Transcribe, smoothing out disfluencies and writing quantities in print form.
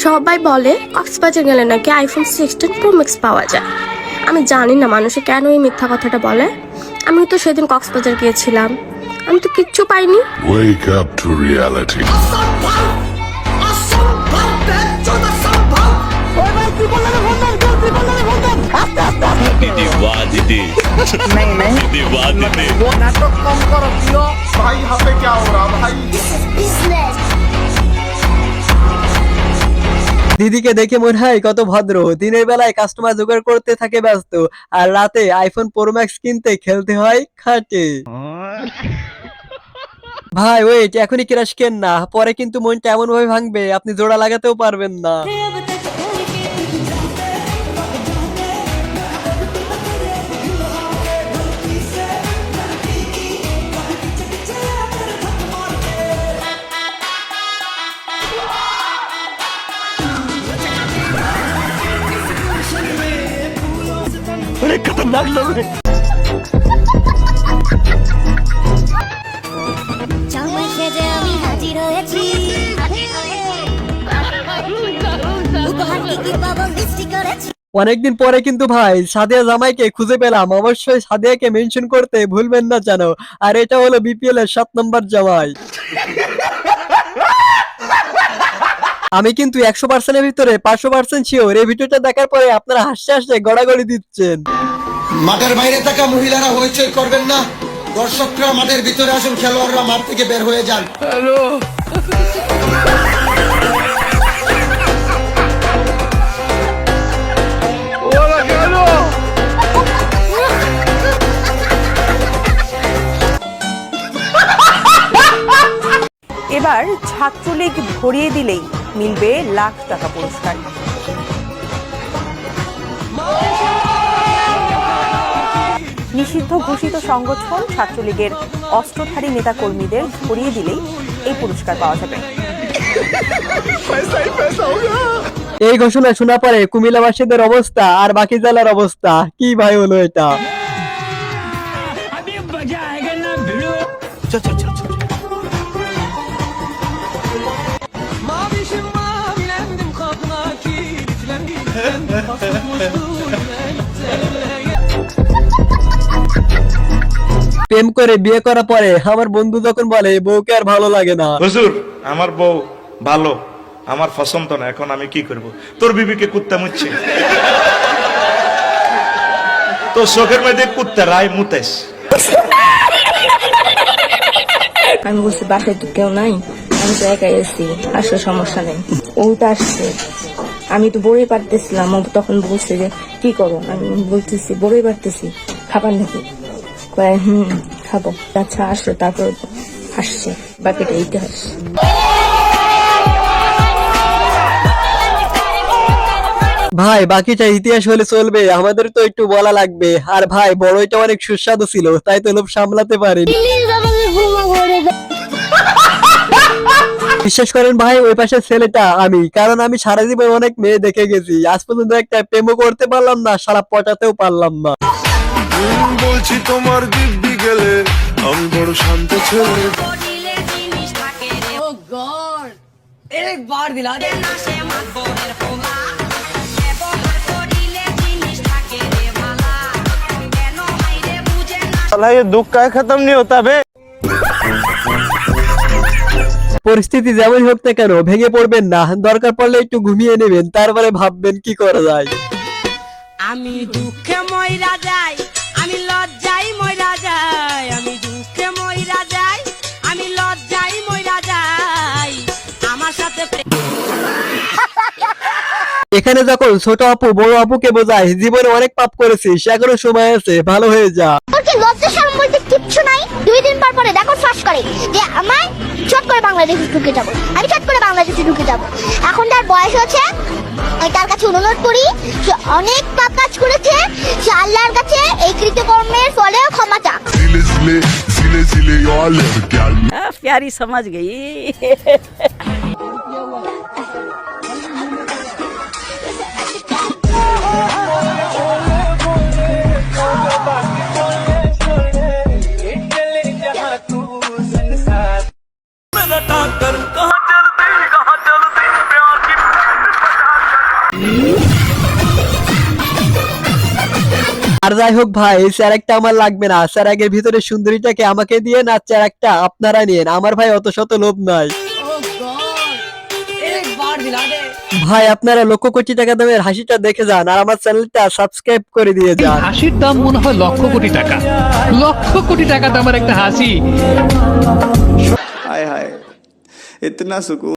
সবাই বলে কক্সবাজার গেলে নাকি আইফোন 16 প্রো ম্যাক্স পাওয়া যায়। আমি জানি না মানুষে কেন এই মিথ্যা কথাটা বলে। আমি তো সেদিন কক্সবাজার গিয়েছিলাম, আমি তো কিচ্ছু পাইনি। Wake up to reality. नाटक कम करो भाई, यहाँ पे क्या हो रहा भाई? দিদিকে দেখে মনে হয় কত ভদ্র। দিনের বেলায় কাস্টমার জোগাড় করতে থাকে ব্যস্ত, আর রাতে আইফোন প্রো ম্যাক্স কিনতে খেলতে হয় খাটে। ভাই ওয়েট, এখনই ক্রাশ কেন না, পরে কিন্তু মনটা এমন ভাবে ভাঙবে আপনি জোড়া লাগাতেও পারবেন না। खतरनाक लोग हैं। অনেকদিন পরে কিন্তু ভাই সাদিয়া জামাইকে খুঁজে পেলাম। অবশ্যই সাদিয়াকে মেনশন করতে ভুলবেন না যেন। আর এটা হলো বিপিএল এর 7 নম্বর জামাই। আমি কিন্তু 100% এর ভিতরে 500% শিওর এই ভিডিওটা দেখার পরে আপনারা হাসতে হাসতে গড়াগড়ি দিচ্ছেন। মাঠের বাইরে থাকা মহিলারা হইচই করবেন না, দর্শকরা মাঠের ভিতরে আসুন, খেলোয়াড়রা মাঠ থেকে বের হয়ে যান। হ্যালো, এবার ছাত্রলীগ ধরিয়ে দিলেই মিলবে লাখ টাকা পুরস্কার। নিষিদ্ধ ঘোষিত সংগঠন ছাত্রলীগের অস্ত্রধারী নেতা কর্মীদের ধরিয়ে দিলেই এই পুরস্কার পাওয়া যাবে। এই ঘোষণা শোনা পরে কুমিল্লাবাসীদের অবস্থা আর বাকি জেলার অবস্থা কি ভাই হলো এটা। প্রেম করে বিয়ে করার পরে আমার বন্ধু যখন বলে বউকে আর ভালো লাগে না, হুজুর আমার বউ ভালো, আমার পছন্দ না, এখন আমি কি করব? তোর বিবিকে কুত্তা মুচ্ছে, তোর চোখের মধ্যে কুত্তা রায় মুতেস। আমি বলছি বাসায় তো কেউ নাই, আমি তো একাই এসেছি, আসলে সমস্যা নেই। ও তো আসছে, আমি তো বড়ই পারতেছিলাম। ও তখন বলছে যে কি করো, আমি বলতেছি বড়ই পারতেছি, খাবার নাকি? খাবো। আচ্ছা আসলো, তারপর আসছে, বাকিটা ইতিহাস। ভাই বাকিটা ইতিহাস হলে চলবে, আমাদের তো একটু বলা লাগবে। আর ভাই বড়ইটা অনেক সুস্বাদু ছিল, তাই তো লোভ সামলাতে পারিনি। বিশ্বাস করেন ভাই, ওই পাশের ছেলেটা আমি, কারণ আমি সারা জীবন অনেক মেয়ে দেখে গেছি, আজ পর্যন্ত একটা প্রেমও করতে পারলাম না, সারা পটাতেও পারলাম না। বলছি তোমার দিব্যি গেলে আমি বড় শান্ত ছেলে। दुख का खत्म नहीं होता बे। পরিস্থিতি যেমন হোক না কেন ভেঙে পড়বেন না, দরকার পড়লে একটু ঘুমিয়ে নেবেন, তারপরে ভাববেন কি করা যায়। আমি দুঃখে মইরা যাই, আমি লজ্জায় মইরা যাই, আমি দুঃখে মইরা যাই, আমি লজ্জায় মইরা যাই, আমার সাথে এখানে যখন ছোট আপু বড় আপুকে বোঝায় জীবনে অনেক পাপ করেছিস, এখনো সময় আছে, ভালো হয়ে যা। লজ্জা শরম বলতে কিচ্ছু নাই। 2 দিন পর পরে দেখো ফাঁস করে যে আমার চট করে বাংলাদেশে ঢুকে যাবো, আমি চট করে বাংলাদেশে ঢুকে যাবো। এখন তার বয়স হচ্ছে, তার কাছে অনুরোধ করি, সে অনেক পাপ কাজ করেছে, সে আল্লাহর কাছে এই কৃতকর্মের ফলে ক্ষমা চাক। प्यारी समझ गई। আর যাই হোক ভাই, এই স্যারেকটা আমার লাগবে না। স্যারেকের ভিতরে সুন্দরীটাকে আমাকে দিয়ে না, স্যারেকটা আপনারা নিয়েন। আমার ভাই অত শত লোভ নাই। ভাই আপনারা লক্ষ কোটি টাকা দামের হাসিটা দেখে যান, আর আমার চ্যানেলটা সাবস্ক্রাইব করে দিয়ে যান। হাসির দাম মনে হয় লক্ষ কোটি টাকা। লক্ষ কোটি টাকা দামের একটা হাসি। हाय हाय इतना सुकून